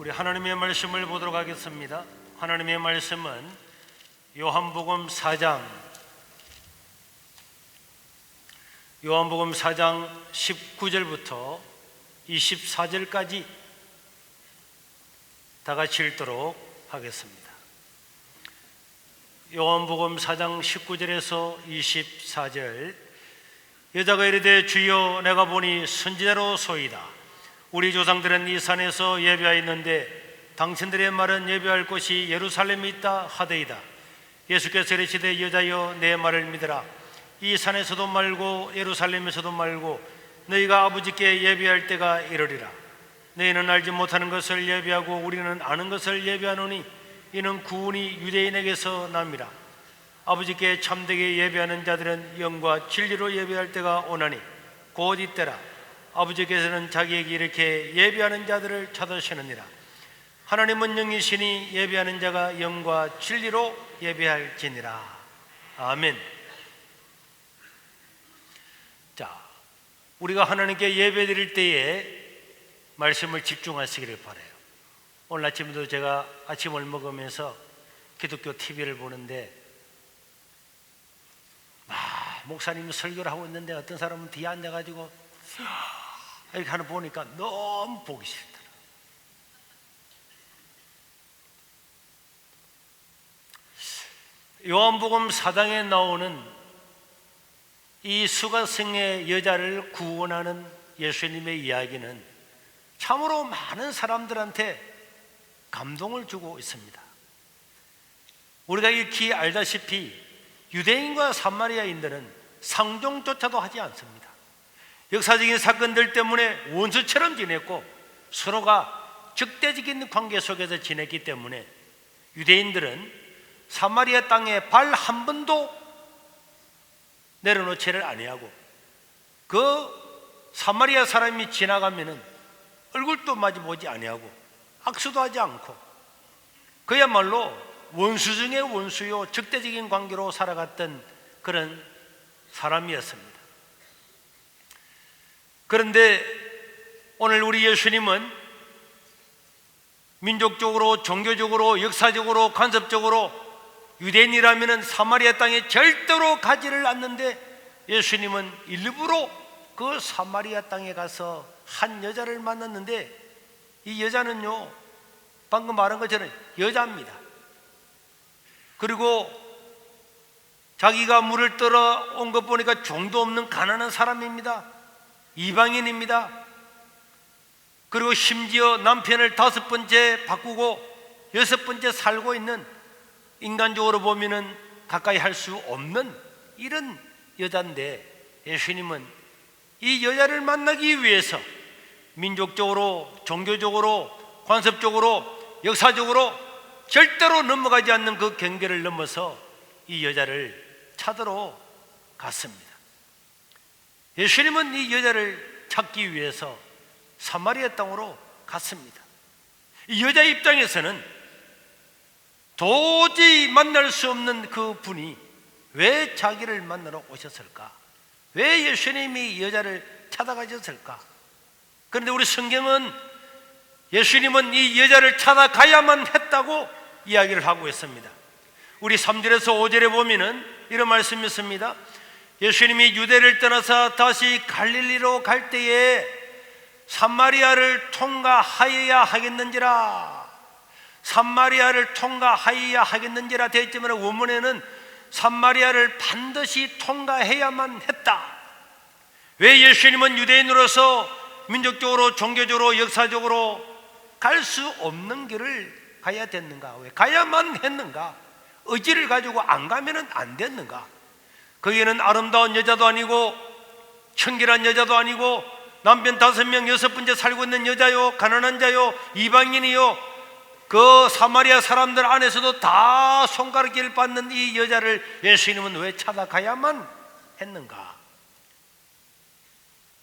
우리 하나님의 말씀을 보도록 하겠습니다. 하나님의 말씀은 요한복음 4장 19절부터 24절까지 다 같이 읽도록 하겠습니다. 요한복음 4장 19절에서 24절. 여자가 이르되 주여 내가 보니 선지자로 소이다. 우리 조상들은 이 산에서 예배하였는데 당신들의 말은 예배할 곳이 예루살렘에 있다 하되이다. 예수께서 이르시되 여자여 내 말을 믿으라. 이 산에서도 말고 예루살렘에서도 말고 너희가 아버지께 예배할 때가 이르리라. 너희는 알지 못하는 것을 예배하고 우리는 아는 것을 예배하노니 이는 구원이 유대인에게서 남이라. 아버지께 참되게 예배하는 자들은 영과 진리로 예배할 때가 오나니 곧 이때라. 아버지께서는 자기에게 이렇게 예배하는 자들을 찾으시느니라. 하나님은 영이시니 예배하는 자가 영과 진리로 예배할지니라. 아멘. 자, 우리가 하나님께 예배드릴 때에 말씀을 집중하시기를 바라요. 오늘 아침에도 제가 아침을 먹으면서 기독교 TV를 보는데 목사님이 설교를 하고 있는데 어떤 사람은 뒤에 앉아가지고 이렇게 하는 보니까 너무 보기 싫더라. 요한복음 4장에 나오는 이 수가성의 여자를 구원하는 예수님의 이야기는 참으로 많은 사람들한테 감동을 주고 있습니다. 우리가 익히 알다시피 유대인과 사마리아인들은 상종조차도 하지 않습니다. 역사적인 사건들 때문에 원수처럼 지냈고 서로가 적대적인 관계 속에서 지냈기 때문에 유대인들은 사마리아 땅에 발 한 번도 내려놓지를 아니하고 그 사마리아 사람이 지나가면은 얼굴도 마주보지 아니하고 악수도 하지 않고 그야말로 원수 중에 원수요 적대적인 관계로 살아갔던 그런 사람이었습니다. 그런데 오늘 우리 예수님은 민족적으로, 종교적으로, 역사적으로, 간섭적으로 유대인이라면 사마리아 땅에 절대로 가지를 않는데 예수님은 일부러 그 사마리아 땅에 가서 한 여자를 만났는데 이 여자는요 방금 말한 것처럼 여자입니다. 그리고 자기가 물을 떠러 온 것 보니까 종도 없는 가난한 사람입니다. 이방인입니다. 그리고 심지어 남편을 5번째 바꾸고 6번째 살고 있는, 인간적으로 보면은 가까이 할 수 없는 이런 여자인데 예수님은 이 여자를 만나기 위해서 민족적으로, 종교적으로, 관습적으로, 역사적으로 절대로 넘어가지 않는 그 경계를 넘어서 이 여자를 찾으러 갔습니다. 예수님은 이 여자를 찾기 위해서 사마리아 땅으로 갔습니다. 이 여자 입장에서는 도저히 만날 수 없는 그 분이 왜 자기를 만나러 오셨을까? 왜 예수님이 이 여자를 찾아가셨을까? 그런데 우리 성경은 예수님은 이 여자를 찾아가야만 했다고 이야기를 하고 있습니다. 우리 3절에서 5절에 보면은 이런 말씀이 있습니다. 예수님이 유대를 떠나서 다시 갈릴리로 갈 때에 사마리아를 통과하여야 하겠는지라. 사마리아를 통과하여야 하겠는지라 되어 있지만 원문에는 사마리아를 반드시 통과해야만 했다. 왜 예수님은 유대인으로서 민족적으로, 종교적으로, 역사적으로 갈 수 없는 길을 가야 됐는가? 왜 가야만 했는가? 의지를 가지고 안 가면은 안 됐는가? 거기에는 아름다운 여자도 아니고 청결한 여자도 아니고 남편 5명 6번째 살고 있는 여자요, 가난한 자요, 이방인이요, 그 사마리아 사람들 안에서도 다 손가락질 받는 이 여자를 예수님은 왜 찾아가야만 했는가?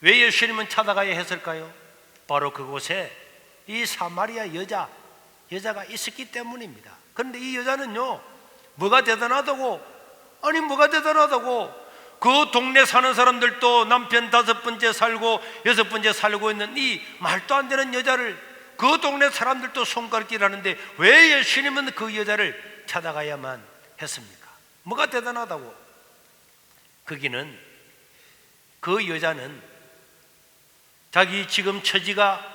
왜 예수님은 찾아가야 했을까요? 바로 그곳에 이 사마리아 여자가 있었기 때문입니다. 그런데 이 여자는요 뭐가 대단하다고, 아니 뭐가 대단하다고, 그 동네 사는 사람들도 남편 5번째 살고 6번째 살고 있는 이 말도 안 되는 여자를 그 동네 사람들도 손가락질 하는데 왜 예수님은 그 여자를 찾아가야만 했습니까? 뭐가 대단하다고? 거기는, 그 여자는 자기 지금 처지가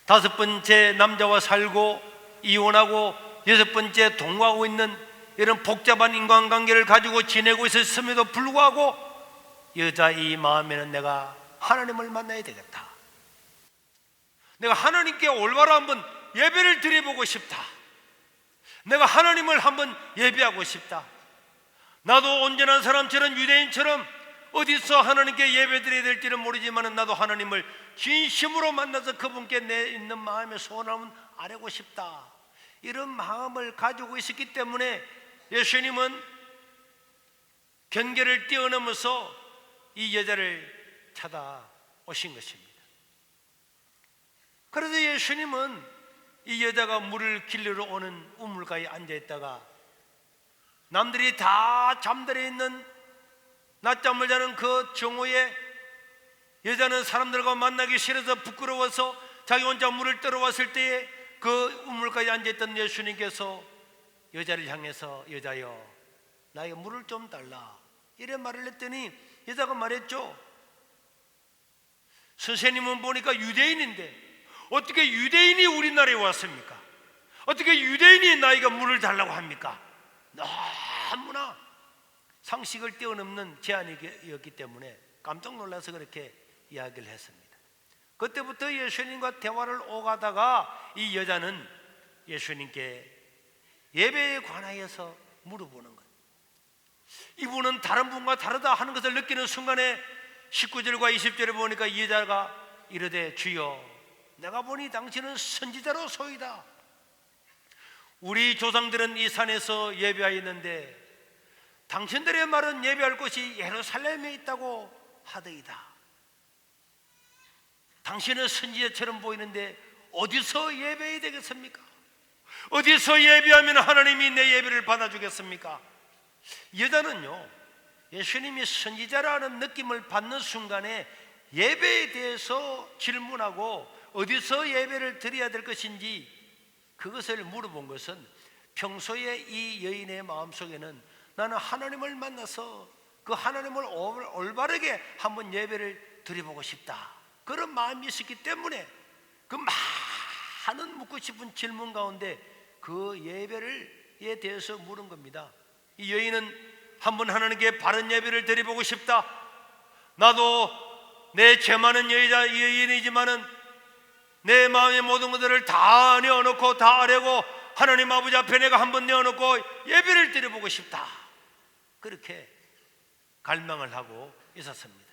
5번째 남자와 살고 이혼하고 6번째 동거하고 있는 이런 복잡한 인간관계를 가지고 지내고 있었음에도 불구하고 여자 이 마음에는 내가 하나님을 만나야 되겠다, 내가 하나님께 올바로 한번 예배를 드려보고 싶다, 내가 하나님을 한번 예배하고 싶다, 나도 온전한 사람처럼 유대인처럼 어디서 하나님께 예배드려야 될지는 모르지만 나도 하나님을 진심으로 만나서 그분께 내 있는 마음의 소원함을 아뢰고 싶다, 이런 마음을 가지고 있었기 때문에 예수님은 경계를 뛰어넘어서 이 여자를 찾아오신 것입니다. 그래서 예수님은 이 여자가 물을 길르러 오는 우물가에 앉아있다가 남들이 다 잠들어 있는 낮잠을 자는 그 정오에 여자는 사람들과 만나기 싫어서 부끄러워서 자기 혼자 물을 떠러왔을 때에 그 우물가에 앉아있던 예수님께서 여자를 향해서 여자여 나에게 물을 좀 달라 이래 말을 했더니 여자가 말했죠. 선생님은 보니까 유대인인데 어떻게 유대인이 우리나라에 왔습니까? 어떻게 유대인이 나에게 물을 달라고 합니까? 너무나 상식을 뛰어넘는 제안이었기 때문에 깜짝 놀라서 그렇게 이야기를 했습니다. 그때부터 예수님과 대화를 오가다가 이 여자는 예수님께 예배에 관하여서 물어보는 것, 이분은 다른 분과 다르다 하는 것을 느끼는 순간에 19절과 20절에 보니까 이 여자가 이르되 주여 내가 보니 당신은 선지자로 소이다. 우리 조상들은 이 산에서 예배하였는데 당신들의 말은 예배할 곳이 예루살렘에 있다고 하더이다. 당신은 선지자처럼 보이는데 어디서 예배해야 되겠습니까? 어디서 예배하면 하나님이 내 예배를 받아주겠습니까? 여자는요, 예수님이 선지자라는 느낌을 받는 순간에 예배에 대해서 질문하고 어디서 예배를 드려야 될 것인지 그것을 물어본 것은 평소에 이 여인의 마음속에는 나는 하나님을 만나서 그 하나님을 올바르게 한번 예배를 드려보고 싶다, 그런 마음이 있었기 때문에 그 많은 묻고 싶은 질문 가운데 그 예배에 대해서 물은 겁니다. 이 여인은 한번 하나님께 바른 예배를 드려보고 싶다, 나도 내 죄 많은 여인이지만은 내 마음의 모든 것들을 다 내어놓고 다 아뢰고 하나님 아버지 앞에 내가 한번 내어놓고 예배를 드려보고 싶다, 그렇게 갈망을 하고 있었습니다.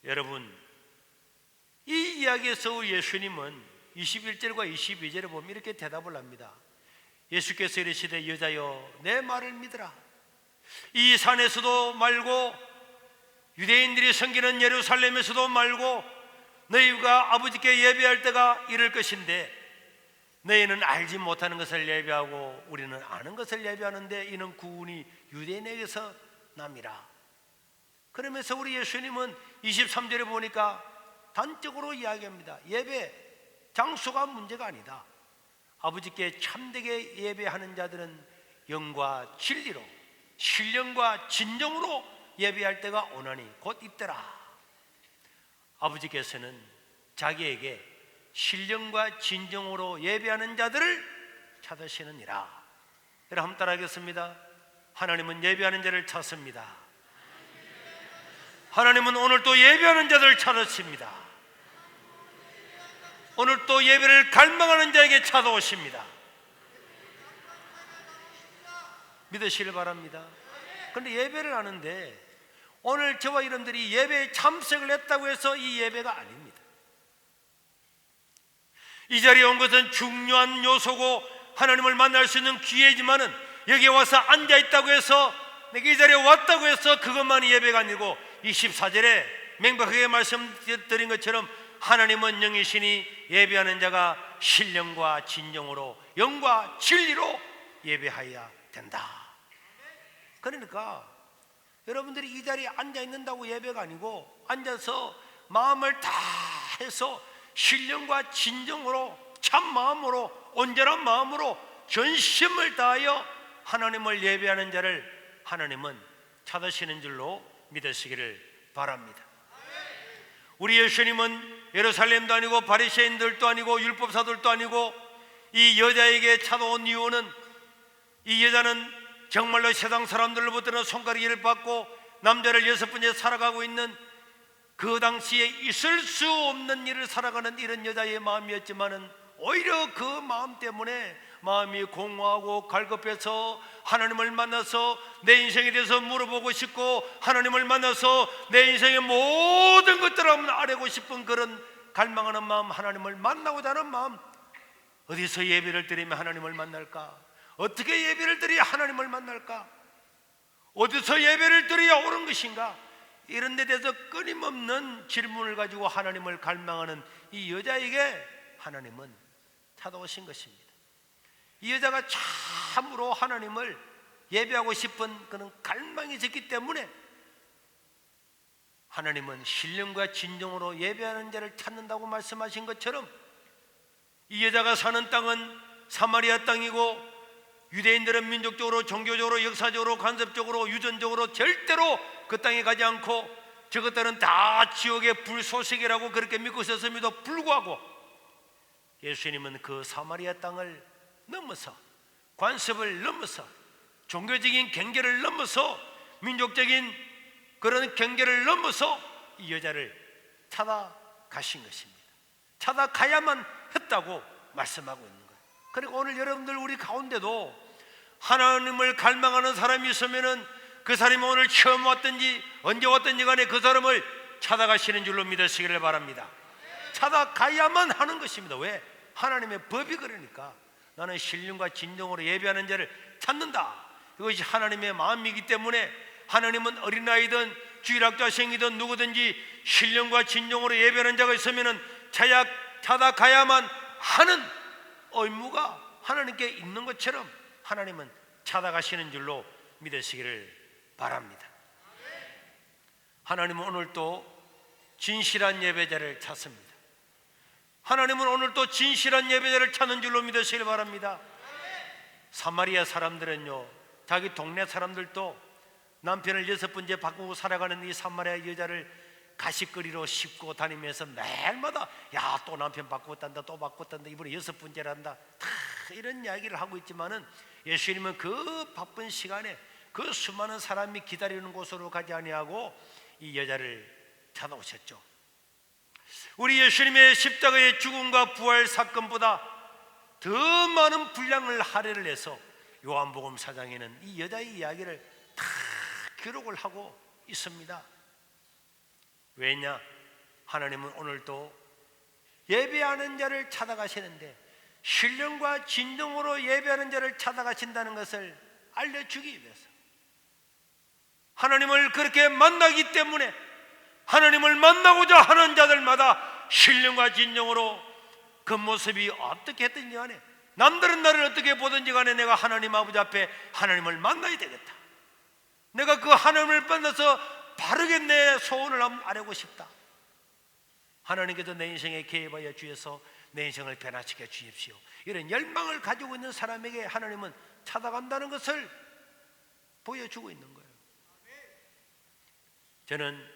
여러분, 이 이야기에서 예수님은 21절과 22절에 보면 이렇게 대답을 합니다. 예수께서 이르시되 여자여 내 말을 믿으라. 이 산에서도 말고 유대인들이 섬기는 예루살렘에서도 말고 너희가 아버지께 예배할 때가 이럴 것인데 너희는 알지 못하는 것을 예배하고 우리는 아는 것을 예배하는데 이는 구원이 유대인에게서 남이라. 그러면서 우리 예수님은 23절에 보니까 단적으로 이야기합니다. 예배 장소가 문제가 아니다. 아버지께 참되게 예배하는 자들은 영과 진리로 신령과 진정으로 예배할 때가 오나니 곧 있더라. 아버지께서는 자기에게 신령과 진정으로 예배하는 자들을 찾으시느니라. 여러분 한번 따라하겠습니다. 하나님은 예배하는 자를 찾습니다. 하나님은 오늘 또 예배하는 자들을 찾으십니다. 오늘 또 예배를 갈망하는 자에게 찾아오십니다. 믿으시길 바랍니다. 그런데 예배를 하는데 오늘 저와 여러분들이 예배에 참석을 했다고 해서 이 예배가 아닙니다. 이 자리에 온 것은 중요한 요소고 하나님을 만날 수 있는 기회지만은 여기에 와서 앉아있다고 해서 내가 이 자리에 왔다고 해서 그것만이 예배가 아니고 24절에 명백하게 말씀드린 것처럼 하나님은 영이시니 예배하는 자가 신령과 진정으로 영과 진리로 예배하여야 된다. 그러니까 여러분들이 이 자리에 앉아 있는다고 예배가 아니고 앉아서 마음을 다해서 신령과 진정으로 참 마음으로 온전한 마음으로 전심을 다하여 하나님을 예배하는 자를 하나님은 찾으시는 줄로 믿으시기를 바랍니다. 우리 예수님은 예루살렘도 아니고 바리새인들도 아니고 율법사들도 아니고 이 여자에게 찾아온 이유는 이 여자는 정말로 세상 사람들로부터는 손가락질을 받고 남자를 6번째 살아가고 있는 그 당시에 있을 수 없는 일을 살아가는 이런 여자의 마음이었지만은 오히려 그 마음 때문에 마음이 공허하고 갈급해서 하나님을 만나서 내 인생에 대해서 물어보고 싶고 하나님을 만나서 내 인생의 모든 것들을 알고 싶은 그런 갈망하는 마음, 하나님을 만나고자 하는 마음, 어디서 예배를 드리면 하나님을 만날까? 어떻게 예배를 드려야 하나님을 만날까? 어디서 예배를 드려야 옳은 것인가? 이런 데 대해서 끊임없는 질문을 가지고 하나님을 갈망하는 이 여자에게 하나님은 찾아오신 것입니다. 이 여자가 참으로 하나님을 예배하고 싶은 그런 갈망이 있었기 때문에 하나님은 신령과 진정으로 예배하는 자를 찾는다고 말씀하신 것처럼 이 여자가 사는 땅은 사마리아 땅이고 유대인들은 민족적으로, 종교적으로, 역사적으로, 간섭적으로, 유전적으로 절대로 그 땅에 가지 않고 저것들은 다 지옥의 불소식이라고 그렇게 믿고 있었음에도 불구하고 예수님은 그 사마리아 땅을 넘어서 관습을 넘어서 종교적인 경계를 넘어서 민족적인 그런 경계를 넘어서 이 여자를 찾아가신 것입니다. 찾아가야만 했다고 말씀하고 있는 거예요. 그리고 오늘 여러분들 우리 가운데도 하나님을 갈망하는 사람이 있으면은 그 사람이 오늘 처음 왔든지 언제 왔든지 간에 그 사람을 찾아가시는 줄로 믿으시기를 바랍니다. 찾아가야만 하는 것입니다. 왜? 하나님의 법이 그러니까 나는 신령과 진정으로 예배하는 자를 찾는다. 이것이 하나님의 마음이기 때문에 하나님은 어린아이든 주일학자생이든 누구든지 신령과 진정으로 예배하는 자가 있으면은 찾아가야만 하는 의무가 하나님께 있는 것처럼 하나님은 찾아가시는 줄로 믿으시기를 바랍니다. 하나님은 오늘도 진실한 예배자를 찾습니다. 하나님은 오늘도 진실한 예배자를 찾는 줄로 믿으시길 바랍니다. 사마리아 사람들은요, 자기 동네 사람들도 남편을 6번째 바꾸고 살아가는 이 사마리아 여자를 가시거리로 싣고 다니면서 매일마다 야, 또 남편 바꾸었단다, 또 바꾸었단다, 이번에 6번째란다, 다 이런 이야기를 하고 있지만은 예수님은 그 바쁜 시간에 그 수많은 사람이 기다리는 곳으로 가지 아니하고 이 여자를 찾아오셨죠. 우리 예수님의 십자가의 죽음과 부활 사건보다 더 많은 분량을 할애를 해서 요한복음 4장에는 이 여자의 이야기를 다 기록을 하고 있습니다. 왜냐? 하나님은 오늘도 예배하는 자를 찾아가시는데 신령과 진정으로 예배하는 자를 찾아가신다는 것을 알려주기 위해서 하나님을 그렇게 만나기 때문에 하나님을 만나고자 하는 자들마다 신령과 진정으로 그 모습이 어떻게 했든지 간에 남들은 나를 어떻게 보든지 간에 내가 하나님 아버지 앞에 하나님을 만나야 되겠다. 내가 그 하나님을 만나서 바르게 내 소원을 아뢰고 싶다. 하나님께서 내 인생에 개입하여 주셔서 내 인생을 변화시켜 주십시오. 이런 열망을 가지고 있는 사람에게 하나님은 찾아간다는 것을 보여주고 있는 거예요. 저는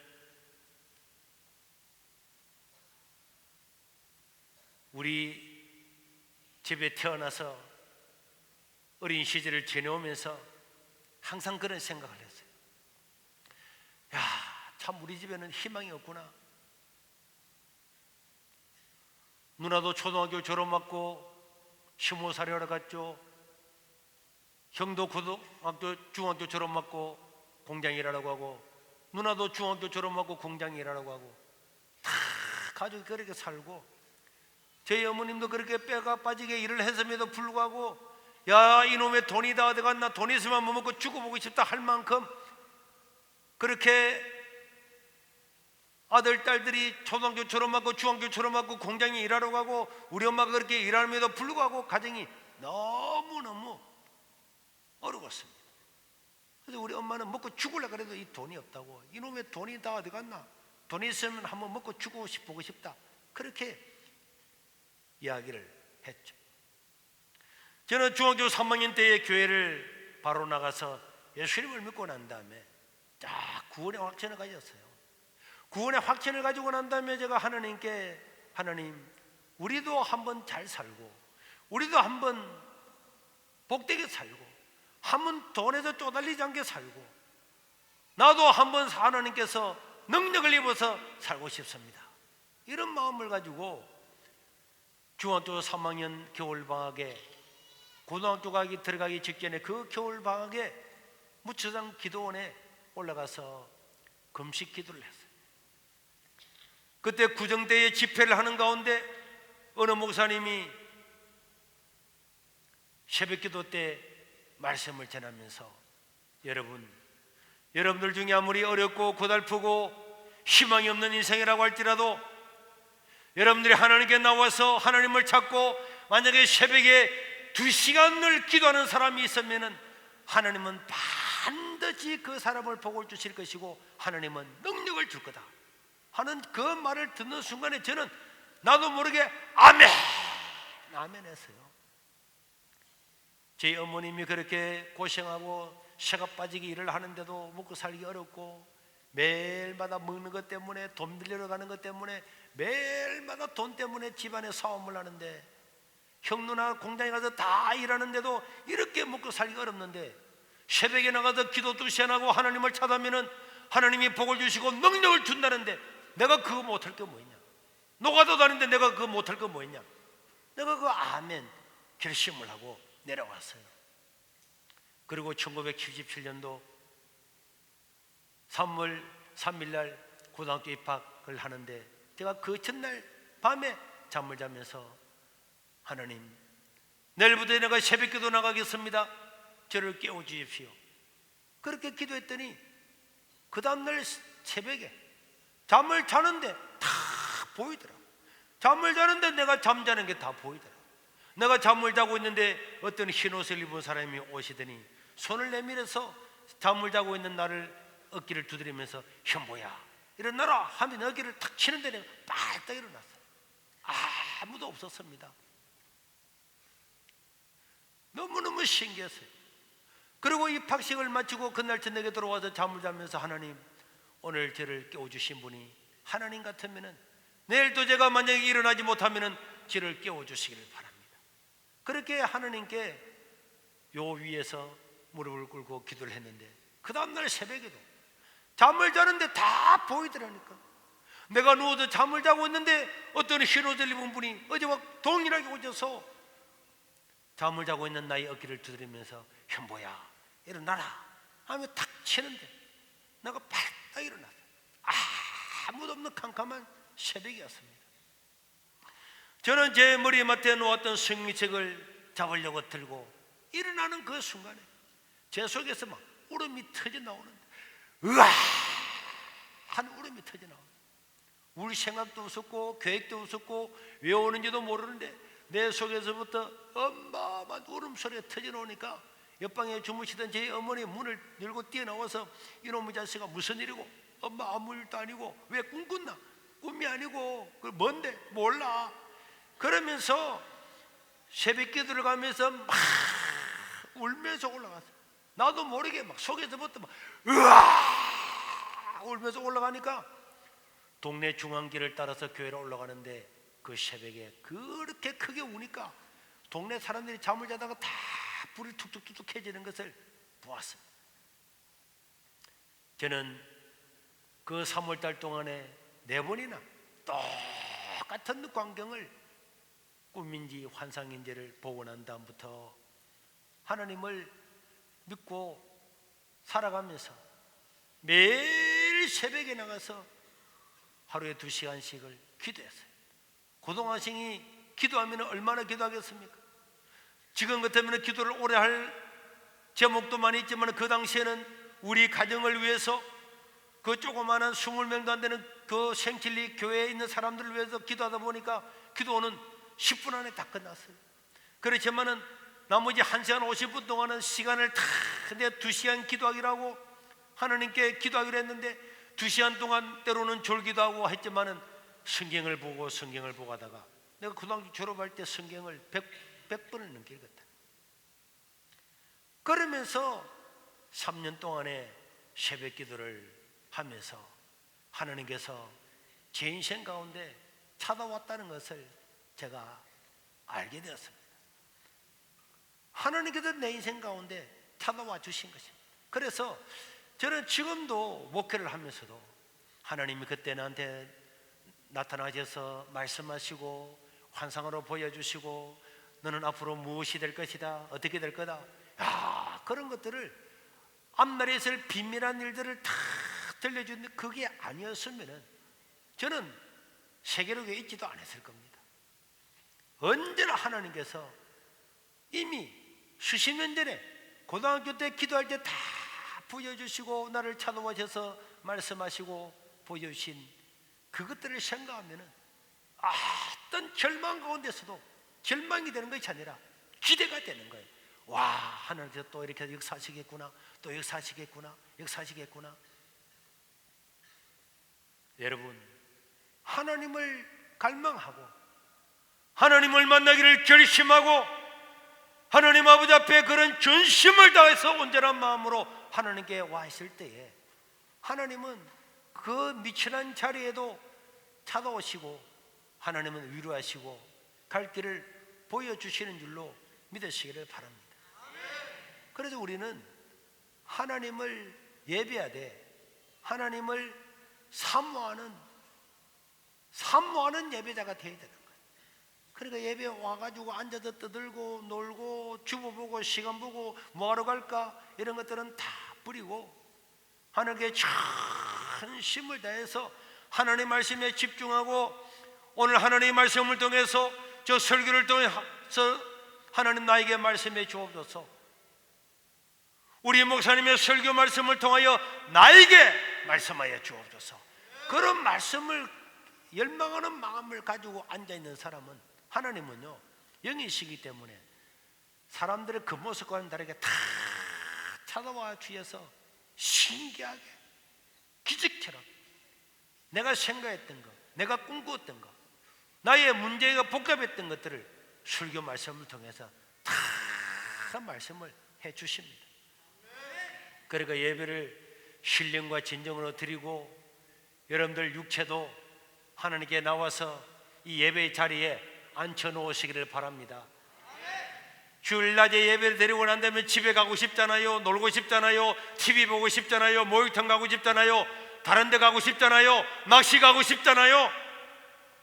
우리 집에 태어나서 어린 시절을 지내오면서 항상 그런 생각을 했어요. 야, 참 우리 집에는 희망이 없구나. 누나도 초등학교 졸업하고 15살에 하러 갔죠. 형도 고등학교, 중학교 졸업하고 공장 일하라고 하고, 누나도 중학교 졸업하고 공장 일하라고 하고, 다 가족이 그렇게 살고, 저희 어머님도 그렇게 뼈가 빠지게 일을 했음에도 불구하고 야, 이놈의 돈이 다 어디 갔나, 돈 있으면 뭐 먹고 죽어보고 싶다 할 만큼 그렇게 아들, 딸들이 초등학교 졸업하고 중학교 졸업하고 공장에 일하러 가고 우리 엄마가 그렇게 일함에도 불구하고 가정이 너무너무 어려웠습니다. 그래서 우리 엄마는 먹고 죽으려고 그래도 이 돈이 없다고, 이놈의 돈이 다 어디 갔나, 돈이 있으면 한번 먹고 죽고 보고 싶다. 그렇게 이야기를 했죠. 저는 중학교 3학년 때에 교회를 바로 나가서 예수님을 믿고 난 다음에 딱 구원의 확신을 가졌어요. 구원의 확신을 가지고 난 다음에 제가 하나님께, 하나님, 우리도 한번 잘 살고, 우리도 한번 복되게 살고, 한번 돈에서 쪼달리지 않게 살고, 나도 한번 하나님께서 능력을 입어서 살고 싶습니다. 이런 마음을 가지고 중학교 3학년 겨울방학에, 고등학교 들어가기 직전에 그 겨울방학에 무초장 기도원에 올라가서 금식 기도를 했어요. 그때 구정대에 집회를 하는 가운데 어느 목사님이 새벽기도 때 말씀을 전하면서, 여러분들 중에 아무리 어렵고 고달프고 희망이 없는 인생이라고 할지라도 여러분들이 하나님께 나와서 하나님을 찾고 만약에 새벽에 2시간을 기도하는 사람이 있으면 하나님은 반드시 그 사람을 복을 주실 것이고 하나님은 능력을 줄 거다 하는 그 말을 듣는 순간에 저는 나도 모르게 아멘 했어요. 제 어머님이 그렇게 고생하고 새가 빠지게 일을 하는데도 먹고 살기 어렵고 매일마다 먹는 것 때문에, 돈 빌리러 가는 것 때문에, 매일마다 돈 때문에 집안에 싸움을 하는데, 형 누나 공장에 가서 다 일하는데도 이렇게 먹고 살기 어렵는데 새벽에 나가서 기도 2시간 하고 하나님을 찾으면은 하나님이 복을 주시고 능력을 준다는데 내가 그거 못할 게 뭐 있냐? 노가다 다니는데 내가 그거 못할 게 뭐 있냐? 내가 그 아멘 결심을 하고 내려왔어요. 그리고 1977년도 3월 3일 날 고등학교 입학을 하는데 제가 그 전날 밤에 잠을 자면서 하나님, 내일부터 내가 새벽기도 나가겠습니다. 저를 깨워주십시오. 그렇게 기도했더니 그 다음날 새벽에 잠을 자는데 다 보이더라고요. 잠을 자는데 내가 잠자는 게 다 보이더라고요. 내가 잠을 자고 있는데 어떤 흰옷을 입은 사람이 오시더니 손을 내밀어서 잠을 자고 있는 나를 어깨를 두드리면서 현보야 일어나라 하면 어깨를 탁 치는데 내가 빨딱 일어났어요. 아무도 없었습니다. 너무너무 신기했어요. 그리고 입학식을 마치고 그날 저녁에 들어와서 잠을 자면서 하나님, 오늘 저를 깨워주신 분이 하나님 같으면은 내일도 제가 만약에 일어나지 못하면은 저를 깨워주시기를 바랍니다. 그렇게 하나님께 요 위에서 무릎을 꿇고 기도를 했는데 그 다음날 새벽에도 잠을 자는데 다 보이더라니까. 내가 누워서 잠을 자고 있는데 어떤 흰옷을 입은 분이 어제와 동일하게 오셔서 잠을 자고 있는 나의 어깨를 두드리면서 현보야 일어나라 하며 탁 치는데 내가 발딱 일어났어요. 아무도 없는 캄캄한 새벽이었습니다. 저는 제 머리에 맡겨 놓았던 성경책을 잡으려고 들고 일어나는 그 순간에 제 속에서 막 울음이 터져 나오는데 으아 한 울음이 터져 나오는데 울 생각도 없었고 계획도 없었고 왜 오는지도 모르는데 내 속에서부터 엄마만 울음소리가 터져 나오니까 옆방에 주무시던 제 어머니 문을 열고 뛰어나와서 이놈의 자식아 무슨 일이고, 엄마 아무 일도 아니고 왜 꿈꿨나, 꿈이 아니고 그 뭔데 몰라 그러면서 새벽 기도를 가면서 막 울면서 올라갔어요. 나도 모르게 막 속에서부터 막 으아 울면서 올라가니까 동네 중앙길을 따라서 교회로 올라가는데 그 새벽에 그렇게 크게 우니까 동네 사람들이 잠을 자다가 다 불이 툭툭툭툭 켜지는 것을 보았어요. 저는 그 3월달 동안에 4번이나 똑같은 광경을 꿈인지 환상인지를 보고 난 다음부터 하나님을 믿고 살아가면서 매일 새벽에 나가서 하루에 2시간씩을 기도했어요. 고등학생이 기도하면 얼마나 기도하겠습니까? 지금 같으면 기도를 오래 할 제목도 많이 있지만 그 당시에는 우리 가정을 위해서 그 조그마한 20명도 안 되는 그 생칠리 교회에 있는 사람들을 위해서 기도하다 보니까 기도는 10분 안에 다 끝났어요. 그렇지만은 나머지 1시간 50분 동안은 시간을 다 2시간 기도하기로 하고 하나님께 기도하기로 했는데 2시간 동안 때로는 졸기도 하고 했지만은 성경을 보고 하다가 내가 고등학교 졸업할 때 성경을 100번을 넘기겠다. 그러면서 3년 동안의 새벽 기도를 하면서 하나님께서 제 인생 가운데 찾아왔다는 것을 제가 알게 되었습니다. 하나님께서 내 인생 가운데 찾아와 주신 것입니다. 그래서 저는 지금도 목회를 하면서도 하나님이 그때 나한테 나타나셔서 말씀하시고 환상으로 보여주시고 너는 앞으로 무엇이 될 것이다, 어떻게 될 거다, 그런 것들을 앞날에서 비밀한 일들을 다 들려주는데 그게 아니었으면 저는 세계로교에 있지도 않았을 겁니다. 언제나 하나님께서 이미 수십 년 전에 고등학교 때 기도할 때 다 보여주시고 나를 찾아오셔서 말씀하시고 보여주신 그것들을 생각하면 어떤 절망 가운데서도 절망이 되는 것이 아니라 기대가 되는 거예요. 와, 하나님께서 또 이렇게 역사하시겠구나, 또 역사하시겠구나. 여러분, 하나님을 갈망하고 하나님을 만나기를 결심하고 하나님 아버지 앞에 그런 전심을 다해서 온전한 마음으로 하나님께 와 있을 때에 하나님은 그 미천한 자리에도 찾아오시고 하나님은 위로하시고 갈 길을 보여주시는 줄로 믿으시기를 바랍니다. 그래서 우리는 하나님을 예배하되 하나님을 사모하는 예배자가 되어야 되는 거예요. 그러니까 예배 와가지고 앉아서 떠들고 놀고 주보 보고 시간 보고 뭐하러 갈까 이런 것들은 다 버리고 하나님께 전심을 다해서 하나님의 말씀에 집중하고 오늘 하나님의 말씀을 통해서 저 설교를 통해서 하나님 나에게 말씀해 주옵소서. 우리 목사님의 설교 말씀을 통하여 나에게 말씀하여 주옵소서. 그런 말씀을 열망하는 마음을 가지고 앉아있는 사람은 하나님은요 영이시기 때문에 사람들의 그 모습과는 다르게 다 찾아와 주셔서 신기하게 기적처럼 내가 생각했던 것, 내가 꿈꾸었던 것, 나의 문제가 복잡했던 것들을 설교 말씀을 통해서 다 말씀을 해 주십니다. 그러니까 예배를 신령과 진정으로 드리고 여러분들 육체도 하나님께 나와서 이 예배의 자리에 앉혀 놓으시기를 바랍니다. 주일 낮에 예배를 드리고 난 다음에 집에 가고 싶잖아요. 놀고 싶잖아요. TV 보고 싶잖아요. 목욕탕 가고 싶잖아요. 다른 데 가고 싶잖아요. 낚시 가고 싶잖아요.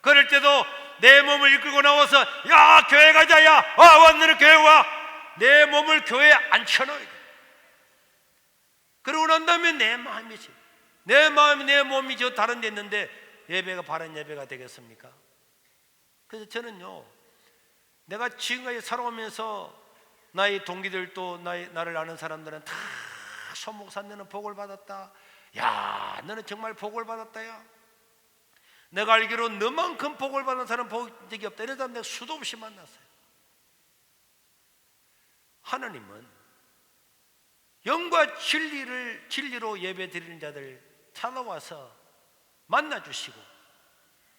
그럴 때도 내 몸을 이끌고 나와서 야 교회 가자, 야 왔느니 교회 와. 내 몸을 교회에 앉혀놓아야 돼. 그러고 난 다음에 내 마음이지, 내 마음이 내 몸이 저 다른 데 있는데 예배가 바른 예배가 되겠습니까? 그래서 저는요 내가 지금까지 살아오면서 나의 동기들도 나를 아는 사람들은 다 소 목사 너는 복을 받았다, 야 너는 정말 복을 받았다, 야 내가 알기로 너만큼 복을 받은 사람 본 적이 없다 이런 사람 내가 수도 없이 만났어요. 하나님은 영과 진리로 예배 드리는 자들 찾아와서 만나주시고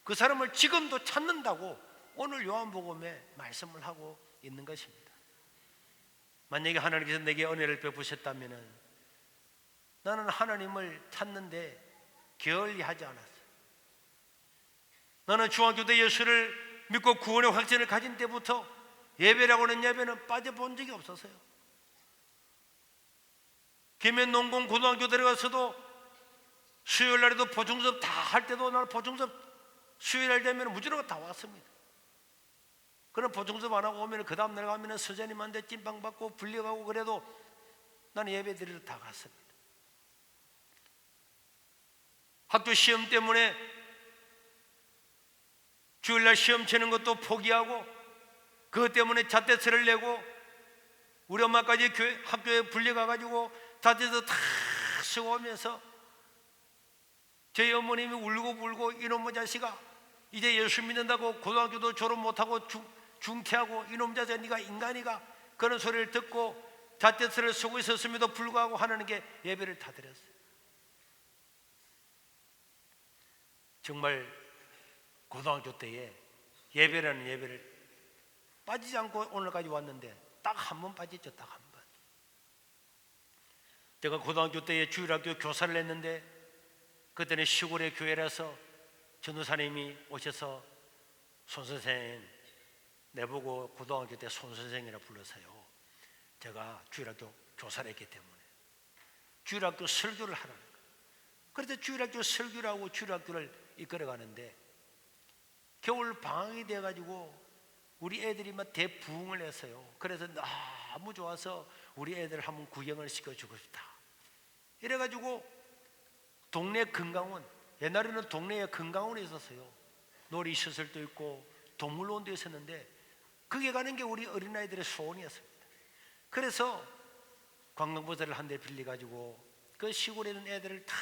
그 사람을 지금도 찾는다고 오늘 요한복음에 말씀을 하고 있는 것입니다. 만약에 하나님께서 내게 은혜를 베푸셨다면 나는 하나님을 찾는데 게을리하지 않았어요. 나는 중학교 때 예수를 믿고 구원의 확신을 가진 때부터 예배라고 하는 예배는 빠져본 적이 없었어요. 김해 농공 고등학교 들어가서도 수요일 날에도 보충수업 다 할 때도 나는 보충수업 수요일 날 되면 무조건 다 왔습니다. 그럼 보충수업 안 하고 오면 그 다음 날 가면 서재님한테 찐빵 받고 불려가고 그래도 나는 예배 드리러 다 갔습니다. 학교 시험 때문에 주일날 시험 치는 것도 포기하고 그것 때문에 잣대세를 내고 우리 엄마까지 학교에 불려가가지고 잣대서 다 쓰고 오면서 저희 어머님이 울고 이놈의 자식아 이제 예수 믿는다고 고등학교도 졸업 못하고 중퇴하고 이놈 자식아 네가 인간이가 그런 소리를 듣고 잣대세를 쓰고 있었음에도 불구하고 하나님께 예배를 다 드렸어요. 정말 고등학교 때에 예배라는 예배를 빠지지 않고 오늘까지 왔는데 딱 한 번 빠졌죠. 딱 한 번. 제가 고등학교 때에 주일학교 교사를 했는데 그때는 시골의 교회라서 전도사님이 오셔서 손선생, 내보고 고등학교 때 손선생이라 불러서요, 제가 주일학교 교사를 했기 때문에 주일학교 설교를 하라는 거예요. 그래서 주일학교 설교를 하고 주일학교를 이끌어가는데 겨울 방학이 돼가지고 우리 애들이 막 대부흥을 했어요. 그래서 너무 좋아서 우리 애들 한번 구경을 시켜주고 싶다. 이래가지고 동네 금강원, 옛날에는 동네에 금강원이 있었어요. 놀이시설도 있고 동물원도 있었는데 거기 가는 게 우리 어린아이들의 소원이었습니다. 그래서 관광버스를 한 대 빌려가지고 그 시골에 있는 애들을 다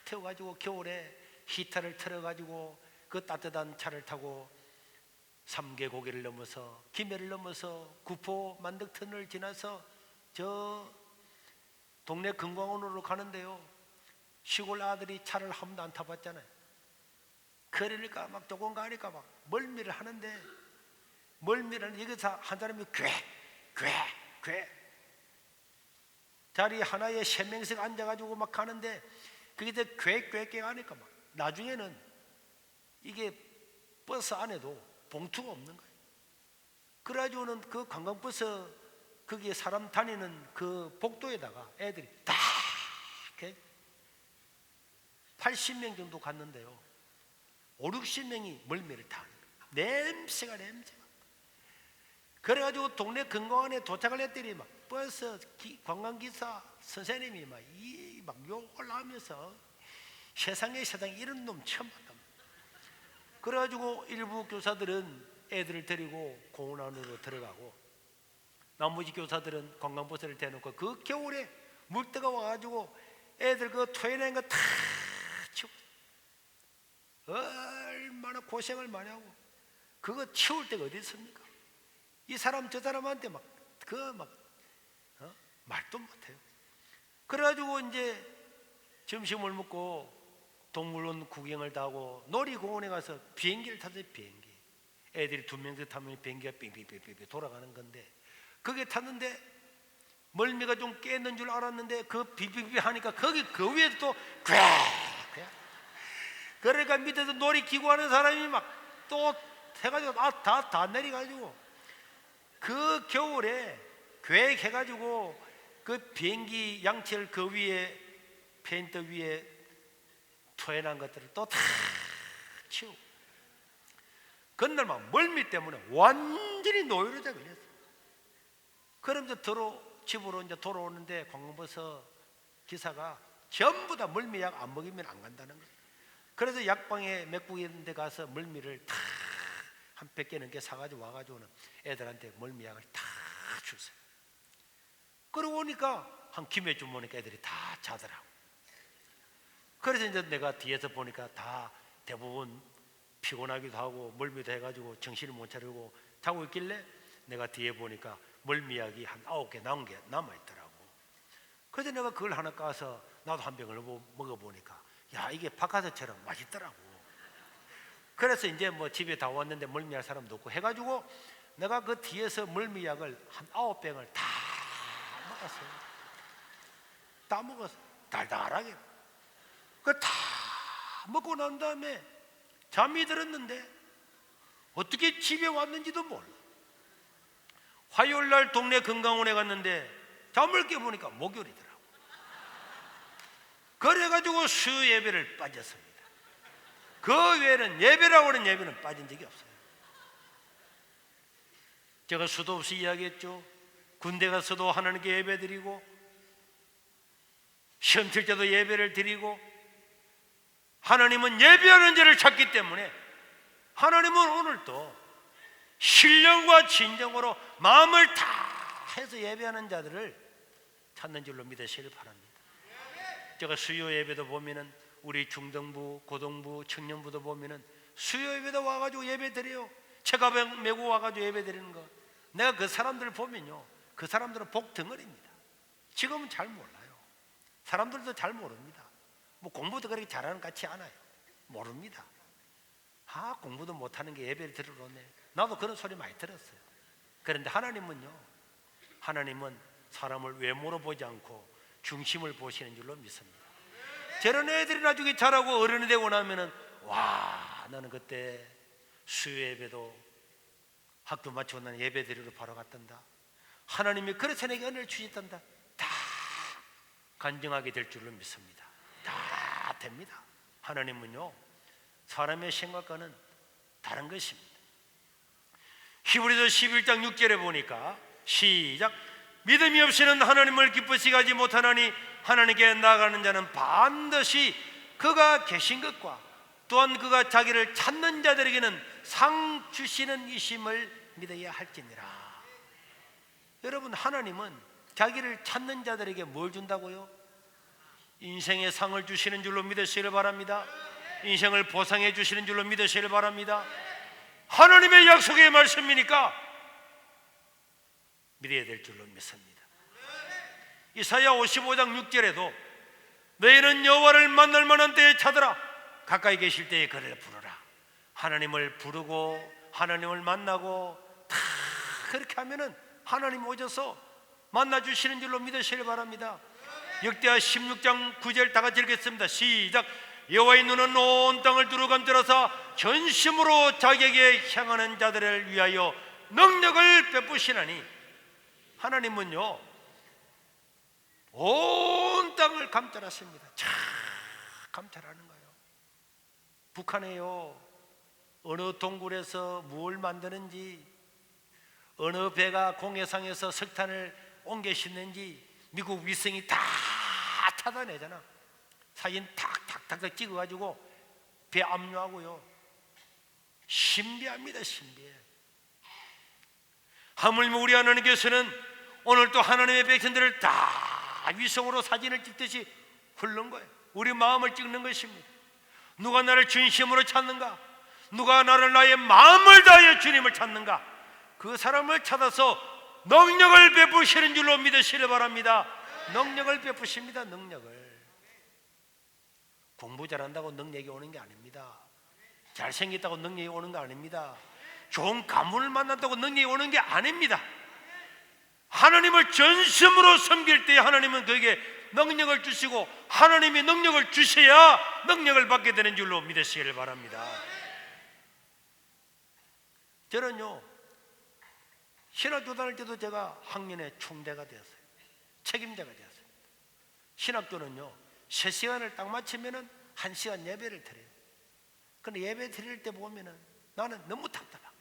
태워가지고 겨울에 히터를 틀어가지고 그 따뜻한 차를 타고 삼계고개를 넘어서 김해를 넘어서 구포 만덕터널을 지나서 저 동네 금강원으로 가는데요, 시골 아들이 차를 한 번도 안 타봤잖아요. 그러니까 막 조금 가니까 막 멀미를 하는데, 멀미를 여기서 한 사람이 괴 자리 하나에 3명씩 앉아가지고 막 가는데 그게 괴 하니까 막 나중에는 이게 버스 안에도 봉투가 없는 거예요. 그래가지고는 그 관광버스 거기에 사람 다니는 그 복도에다가 애들이 다 80명 정도 갔는데요, 5, 60명이 멀미를 다 하는 거예요. 냄새가 그래가지고 동네 금강원에 도착을 했더니 막 버스 관광기사 선생님이 막 욕을 하면서 세상에 이런 놈 처음 봤다. 그래가지고 일부 교사들은 애들을 데리고 공원 안으로 들어가고 나머지 교사들은 관광버스를 대놓고 그 겨울에 물때가 와가지고 애들 그 토해낸 거 다 치우고 얼마나 고생을 많이 하고 그거 치울 데가 어디 있습니까? 이 사람 저 사람한테 말도 못해요. 그래가지고 이제 점심을 먹고 동물원 구경을 다 하고 놀이공원에 가서 비행기를 탔어요. 비행기 애들이 2명씩 타면 비행기가 빙빙빙빙 돌아가는 건데 거기에 탔는데 멀미가 좀 깼는 줄 알았는데 그 빙빙빙 하니까 거기 그 위에 또 그러니까 밑에서 놀이기구 하는 사람이 막 또 해가지고 다 내려가지고 그 겨울에 계획해가지고 그 비행기 양철 그 위에 페인트 위에 토해난 것들을 또 다 치우고 그날 막 멀미 때문에 완전히 노이로제 걸렸어. 그러면서 집으로 이제 돌아오는데 관광버스 기사가 전부 다 멀미약 안 먹이면 안 간다는 거예요. 그래서 약방에 맥국 있는 데 가서 멀미를 다 한 100개 넘게 사가지고 와가지고는 애들한테 멀미약을 다 줬어요. 그러고 오니까 한 김에 좀 오니까 애들이 다 자더라고. 그래서 이제 내가 뒤에서 보니까 다 대부분 피곤하기도 하고 멀미도 해가지고 정신을 못 차리고 자고 있길래 내가 뒤에 보니까 멀미약이 한 9개 남은 게 남아있더라고. 그래서 내가 그걸 하나 까서 나도 한 병을 먹어보니까 야, 이게 바카스처럼 맛있더라고. 그래서 이제 뭐 집에 다 왔는데 멀미할 사람도 없고 해가지고 내가 그 뒤에서 멀미약을 한 9병을 다 먹었어요. 다 먹었어. 달달하게. 그 다 먹고 난 다음에 잠이 들었는데 어떻게 집에 왔는지도 몰라. 화요일 날 동네 금강원에 갔는데 잠을 깨보니까 목요일이더라고. 그래가지고 수요 예배를 빠졌습니다. 그 외에는 예배라고 하는 예배는 빠진 적이 없어요. 제가 수도 없이 이야기했죠. 군대 가서도 하나님께 예배 드리고 시험 칠 때도 예배를 드리고 하나님은 예배하는 자를 찾기 때문에 하나님은 오늘도 신령과 진정으로 마음을 다 해서 예배하는 자들을 찾는 줄로 믿으시길 바랍니다. 제가 수요 예배도 보면은 우리 중등부, 고등부, 청년부도 보면은 수요 예배도 와가지고 예배 드려요. 체가병 메고 와가지고 예배 드리는 거. 내가 그 사람들을 보면요, 그 사람들은 복 덩어리입니다. 지금은 잘 몰라요. 사람들도 잘 모릅니다. 뭐 공부도 그렇게 잘하는 것 같지 않아요. 모릅니다. 공부도 못하는 게 예배를 드리러 오네. 나도 그런 소리 많이 들었어요. 그런데 하나님은 사람을 외모로 보지 않고 중심을 보시는 줄로 믿습니다. 저런 애들이 나중에 자라고 어른이 되고 나면은 와, 나는 그때 수요예배도 학교 마치고 나는 예배 드리러 바로 갔단다. 하나님이 그래서 내게 은혜를 주셨단다. 다 간증하게 될 줄로 믿습니다. 다 됩니다. 하나님은요, 사람의 생각과는 다른 것입니다. 히브리서 11장 6절에 보니까 시작. 믿음이 없이는 하나님을 기쁘시게 하지 못하나니 하나님께 나아가는 자는 반드시 그가 계신 것과 또한 그가 자기를 찾는 자들에게는 상 주시는 이심을 믿어야 할지니라. 여러분, 하나님은 자기를 찾는 자들에게 뭘 준다고요? 인생의 상을 주시는 줄로 믿으시길 바랍니다. 인생을 보상해 주시는 줄로 믿으시길 바랍니다. 하나님의 약속의 말씀이니까 믿어야 될 줄로 믿습니다. 이사야 55장 6절에도 너희는 여호와를 만날 만한 때에 찾으라. 가까이 계실 때에 그를 부르라. 하나님을 부르고 하나님을 만나고 다 그렇게 하면은 하나님 오셔서 만나주시는 줄로 믿으시길 바랍니다. 역대하 16장 9절 다 같이 읽겠습니다. 시작. 여호와의 눈은 온 땅을 두루감들어서 전심으로 자기에게 향하는 자들을 위하여 능력을 베푸시나니. 하나님은요, 온 땅을 감찰하십니다. 참 감찰하는 거예요. 북한에요, 어느 동굴에서 뭘 만드는지, 어느 배가 공해상에서 석탄을 옮겨 싣는지 미국 위성이 다 찾아내잖아. 사진 탁탁탁탁 찍어가지고 배 압류하고요. 신비합니다. 신비해. 하물며 우리 하나님께서는 오늘 또 하나님의 백성들을 다 위성으로 사진을 찍듯이 훑는 거예요. 우리 마음을 찍는 것입니다. 누가 나를 진심으로 찾는가? 누가 나를 나의 마음을 다하여 주님을 찾는가? 그 사람을 찾아서 능력을 베푸시는 줄로 믿으시길 바랍니다. 능력을 베푸십니다. 능력을. 공부 잘한다고 능력이 오는 게 아닙니다. 잘생겼다고 능력이 오는 거 아닙니다. 좋은 가문을 만났다고 능력이 오는 게 아닙니다. 하나님을 전심으로 섬길 때 하나님은 그에게 능력을 주시고 하나님이 능력을 주셔야 능력을 받게 되는 줄로 믿으시길 바랍니다. 저는요, 신학교 다닐 때도 제가 학년의 총대가 되었어요. 책임자가 되었어요. 신학교는요, 3시간을 딱 마치면은 1시간 예배를 드려요. 근데 예배 드릴 때 보면은 나는 너무 답답한 거야.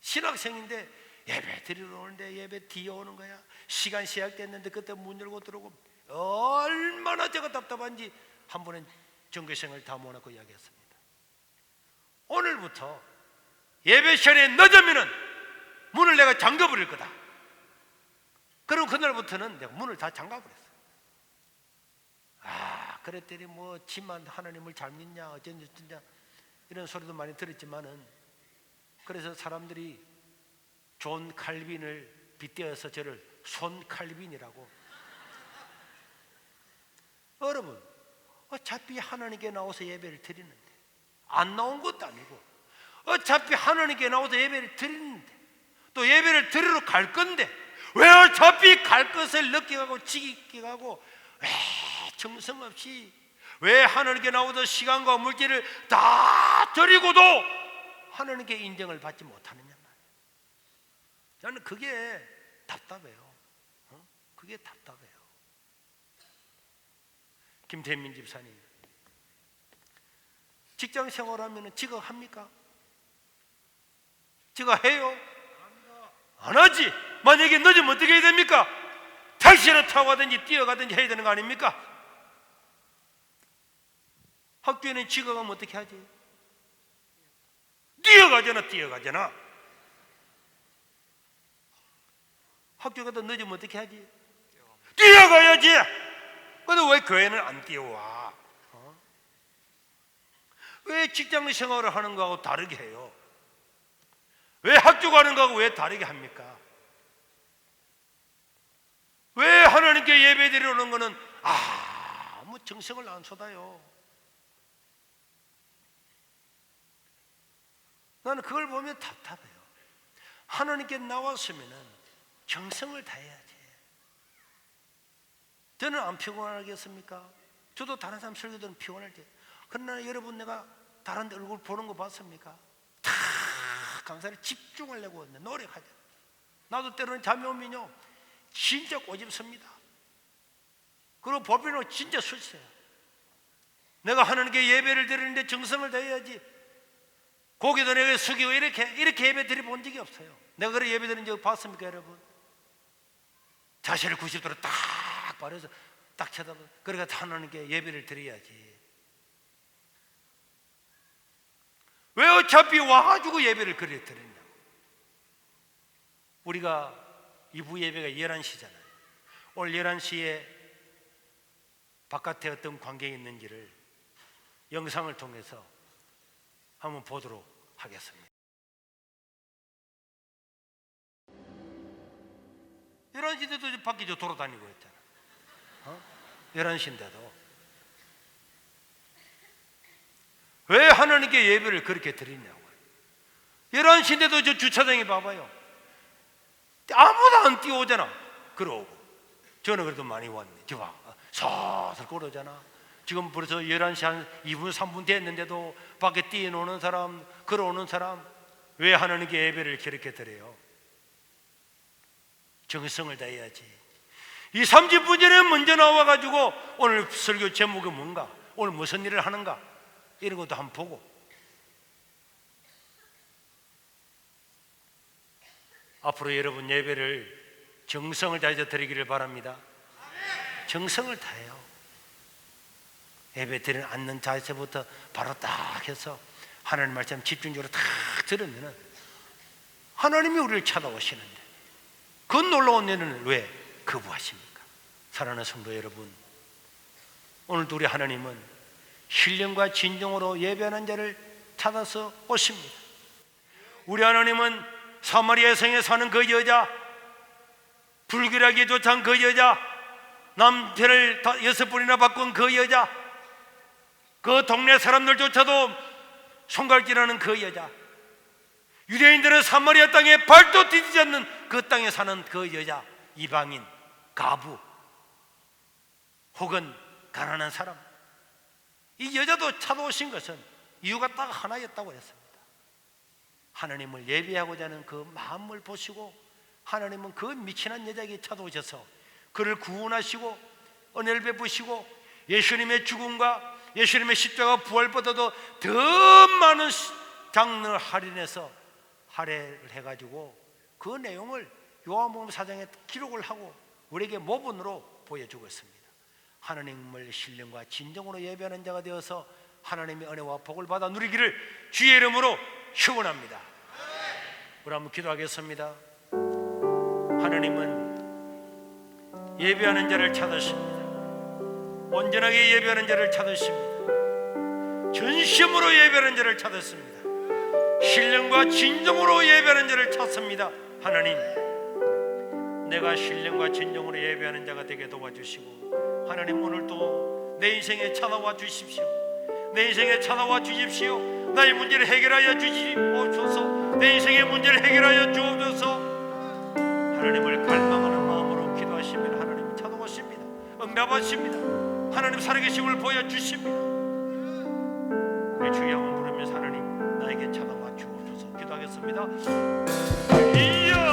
신학생인데 예배 드리러 오는데 예배 뒤에 오는 거야. 시간 시작됐는데 그때 문 열고 들어오고 얼마나 제가 답답한지 한 번은 전교생을 다 모아놓고 이야기했습니다. 오늘부터 예배 시간에 늦으면은 문을 내가 잠가버릴 거다. 그럼 그날부터는 내가 문을 다 잠가버렸어요. 그랬더니 뭐 지만 하나님을 잘 믿냐 어쩐냐 이런 소리도 많이 들었지만은, 그래서 사람들이 존 칼빈을 빗대어서 저를 손 칼빈이라고. 여러분, 어차피 하나님께 나와서 예배를 드리는데, 안 나온 것도 아니고 어차피 하나님께 나와서 예배를 드리는데, 또 예배를 드리러 갈 건데 왜 어차피 갈 것을 늦게 가고 지게 가고 왜 정성없이 왜 하나님께 나와서 시간과 물질을 다 드리고도 하나님께 인정을 받지 못하느냐 말이에요. 저는 그게 답답해요. 그게 답답해요. 김태민 집사님, 직장 생활하면 지각합니까? 지각해요? 안 하지. 만약에 늦으면 어떻게 해야 됩니까? 택시를 타고 가든지 뛰어가든지 해야 되는 거 아닙니까? 학교에는 지각하면 어떻게 하지? 뛰어가잖아. 학교 가다 늦으면 어떻게 하지? 뛰어가야지. 근데 왜 교회는 안 뛰어와? 왜 직장 생활을 하는 거하고 다르게 해요? 왜 학교 가는 거하고 왜 다르게 합니까? 왜 하나님께 예배 드리러 오는 거는 아무 정성을 안 쏟아요? 나는 그걸 보면 답답해요. 하나님께 나왔으면 정성을 다해야지. 저는 안 피곤하겠습니까? 저도 다른 사람 설교들은 피곤할지. 그러나 여러분, 내가 다른 데 얼굴 보는 거 봤습니까? 다 감사를 집중하려고 노력하죠. 나도 때로는 잠이 오면요 진짜 꼬집습니다. 그리고 보편은 진짜 수치해요. 내가 하나님께 예배를 드리는데 정성을 다해야지. 고개도 내가 숙이고 이렇게 예배 드려본 적이 없어요. 내가 그래 예배 드린 적 봤습니까, 여러분? 자세를 90도로 딱 바르서 딱 쳐다보고, 그러니까 하나님께 예배를 드려야지. 왜 어차피 와가지고 예배를 그래 드렸냐고. 우리가 2부 예배가 11시잖아요. 오늘 11시에 바깥에 어떤 관객이 있는지를 영상을 통해서 한번 보도록 하겠습니다. 11시인데도 밖에 돌아다니고 있잖아. 11시인데도 왜 하나님께 예배를 그렇게 드리냐고요. 11시인데도 저 주차장에 봐봐요. 아무도 안 뛰어오잖아. 그러고 저는 그래도 많이 왔네. 저 봐, 서서 걸어오잖아. 지금 벌써 11시 한 2분 3분 됐는데도 밖에 뛰어노는 사람, 걸어오는 사람. 왜 하나님께 예배를 그렇게 드려요? 정성을 다해야지. 이 30분 전에 먼저 나와가지고 오늘 설교 제목이 뭔가, 오늘 무슨 일을 하는가, 이런 것도 한번 보고, 앞으로 여러분 예배를 정성을 다해서 드리기를 바랍니다. 정성을 다해요. 예배 드리는 앉는 자세부터 바로 딱 해서 하나님 말씀 집중적으로 딱 들으면 하나님이 우리를 찾아오시는데, 그 놀라운 일은 왜 거부하십니까? 사랑하는 성도 여러분, 오늘도 우리 하나님은 신령과 진정으로 예배하는 자를 찾아서 오십니다. 우리 하나님은 사마리아 성에 사는 그 여자, 불결하게 쫓아온 그 여자, 남편을 6번이나 바꾼 그 여자, 그 동네 사람들조차도 손가락질하는 그 여자, 유대인들은 사마리아 땅에 발도 디디지 않는 그 땅에 사는 그 여자, 이방인, 가부 혹은 가난한 사람, 이 여자도 찾아오신 것은 이유가 딱 하나였다고 했습니다. 하나님을 예배하고자 하는 그 마음을 보시고 하나님은 그 미친한 여자에게 찾아오셔서 그를 구원하시고 은혜를 베푸시고 예수님의 죽음과 예수님의 십자가 부활보다도 더 많은 장르를 할인해서 할애를 해가지고 그 내용을 요한복음 4장에 기록을 하고 우리에게 모본으로 보여주고 있습니다. 하나님을 신령과 진정으로 예배하는 자가 되어서 하나님의 은혜와 복을 받아 누리기를 주의 이름으로 축원합니다. 우리 한번 기도하겠습니다. 하나님은 예배하는 자를 찾으십니다. 온전하게 예배하는 자를 찾으십니다. 전심으로 예배하는 자를 찾았습니다. 신령과 진정으로 예배하는 자를 찾습니다. 하나님, 내가 신령과 진정으로 예배하는 자가 되게 도와주시고, 하나님 오늘도 내 인생에 찾아와 주십시오. 내 인생에 찾아와 주십시오. 나의 문제를 해결하여 주시옵소서. 내 인생의 문제를 해결하여 주옵소서. 하나님을 갈망하는 마음으로 기도하시면 하나님 찾아오십니다. 응답하십니다. 하나님 살아계심을 보여주십니다. 우리 주의 한번 부르면서 하나님 나에게 찾아와 주옵소서. 기도하겠습니다. 아버지요,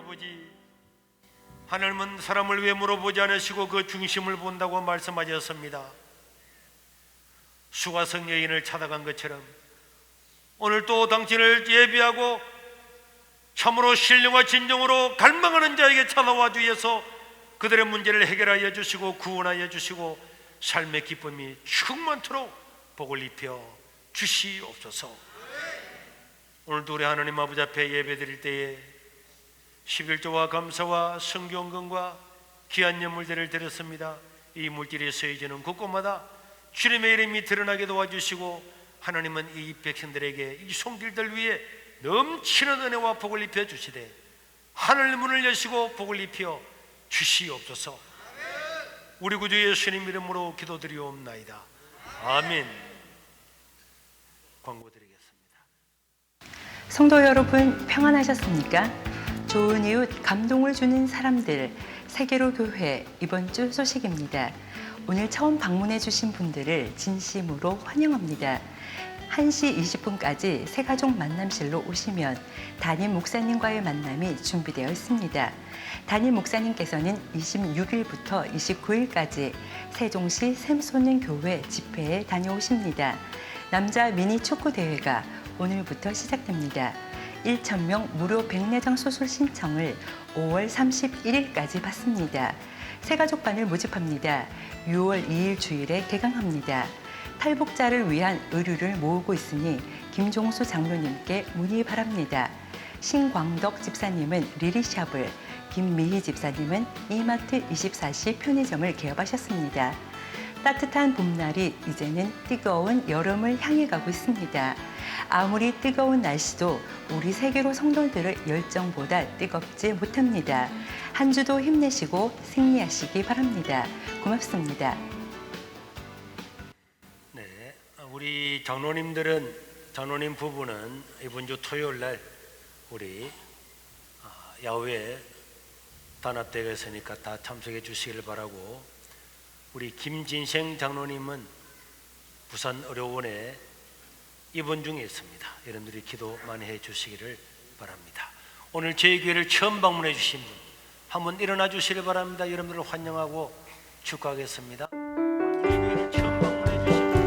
아버지, 하나님은 사람을 외모로 보지 않으시고 그 중심을 본다고 말씀하셨습니다. 수가성 여인을 찾아간 것처럼 오늘 또 당신을 예비하고 참으로 신령과 진정으로 갈망하는 자에게 찾아와 주셔서 그들의 문제를 해결하여 주시고 구원하여 주시고 삶의 기쁨이 충만토록 복을 입혀 주시옵소서. 오늘도 우리 하나님 아버지 앞에 예배드릴 때에 11조와 감사와 성경건과 귀한 예물들을 드렸습니다. 이 물질이 쓰여지는 곳곳마다 주님의 이름이 드러나게 도와주시고 하나님은 이 백성들에게 이 손길들 위에 넘치는 은혜와 복을 입혀 주시되 하늘 문을 여시고 복을 입혀 주시옵소서. 우리 구주 예수님 이름으로 기도드리옵나이다. 아멘. 광고 드리겠습니다. 성도 여러분, 평안하셨습니까? 좋은 이웃, 감동을 주는 사람들, 세계로 교회 이번 주 소식입니다. 오늘 처음 방문해 주신 분들을 진심으로 환영합니다. 1시 20분까지 새가족 만남실로 오시면 담임 목사님과의 만남이 준비되어 있습니다. 담임 목사님께서는 26일부터 29일까지 세종시 샘소년교회 집회에 다녀오십니다. 남자 미니 축구 대회가 오늘부터 시작됩니다. 1,000명 무료 백내장 수술 신청을 5월 31일까지 받습니다. 새가족반을 모집합니다. 6월 2일 주일에 개강합니다. 탈북자를 위한 의류를 모으고 있으니 김종수 장로님께 문의 바랍니다. 신광덕 집사님은 리리샵을, 김미희 집사님은 이마트 24시 편의점을 개업하셨습니다. 따뜻한 봄날이 이제는 뜨거운 여름을 향해 가고 있습니다. 아무리 뜨거운 날씨도 우리 세계로 성도들의 열정보다 뜨겁지 못합니다. 한 주도 힘내시고 승리하시기 바랍니다. 고맙습니다. 네, 우리 장로님 부부는 이번 주 토요일 날 우리 야외 단합대회가 있으니까 다 참석해 주시기를 바라고, 우리 김진생 장로님은 부산 의료원에 입원 중에 있습니다. 여러분들이 기도 많이 해 주시기를 바랍니다. 오늘 저희 교회를 처음 방문해 주신 분 한번 일어나 주시길 바랍니다. 여러분들을 환영하고 축하하겠습니다. 저희 교회를 처음 방문해 주신 분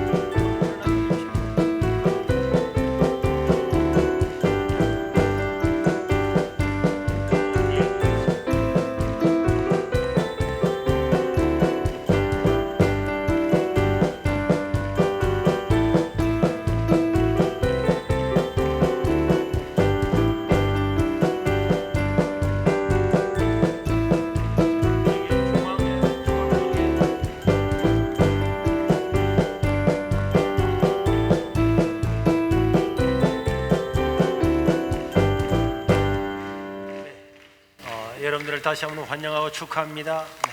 여러분들을 다시 한번 환영하고 축하합니다. 네.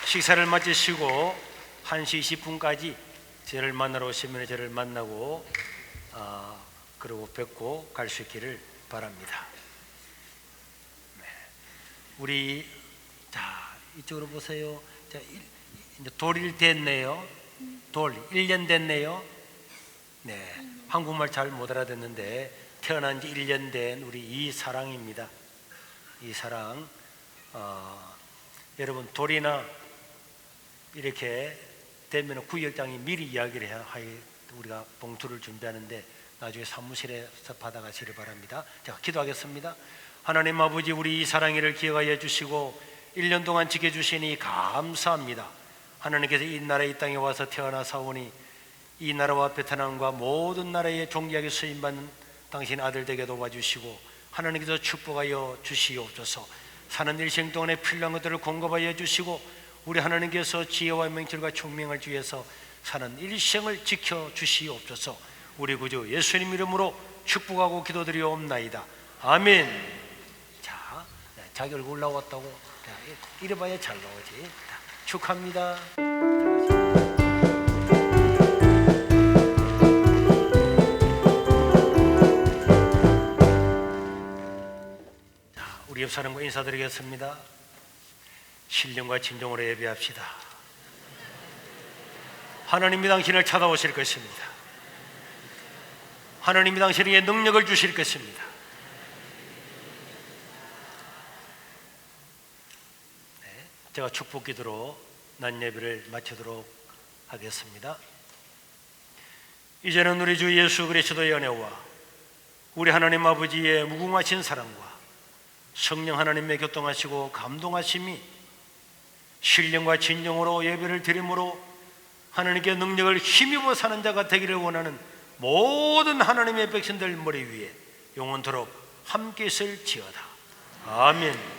식사를 마치시고 1시 20분까지 저를 만나러 오시면 저를 만나고 그리고 뵙고 갈 수 있기를 바랍니다. 네. 우리 이쪽으로 보세요. 이제 돌일 됐네요. 돌 1년 됐네요. 네, 한국말 잘 못 알아듣는데 태어난 지 1년 된 우리 이사랑입니다. 이사랑, 여러분 돌이나 이렇게 되면 구역장이 미리 이야기를 해야 우리가 봉투를 준비하는데 나중에 사무실에서 받아가시길 바랍니다. 자, 기도하겠습니다. 하나님 아버지, 우리 이사랑이를 기억하여 주시고 1년 동안 지켜주시니 감사합니다. 하나님께서 이 나라에 이 땅에 와서 태어나사오니 이 나라와 베트남과 모든 나라에 존귀하게 쓰임받는 당신 아들 되게 도와주시고 하나님께서 축복하여 주시옵소서. 사는 일생 동안에 필요한 것들을 공급하여 주시고 우리 하나님께서 지혜와 명철과 총명을 주셔서 사는 일생을 지켜 주시옵소서. 우리 구주 예수님 이름으로 축복하고 기도드리옵나이다. 아멘. 자, 자기 얼굴 나왔다고 이래봐야 잘 나오지. 축하합니다. 우리 옆 사람과 인사드리겠습니다. 신령과 진정으로 예배합시다. 하나님이 당신을 찾아오실 것입니다. 하나님이 당신에게 능력을 주실 것입니다. 제가 축복 기도로 난 예배를 마치도록 하겠습니다. 이제는 우리 주 예수 그리스도의 은혜와 우리 하나님 아버지의 무궁하신 사랑과 성령 하나님의 교통하시고 감동하심이 신령과 진정으로 예배를 드림으로 하나님께 능력을 힘입어 사는 자가 되기를 원하는 모든 하나님의 백성들 머리 위에 영원토록 함께 있을지어다. 아멘.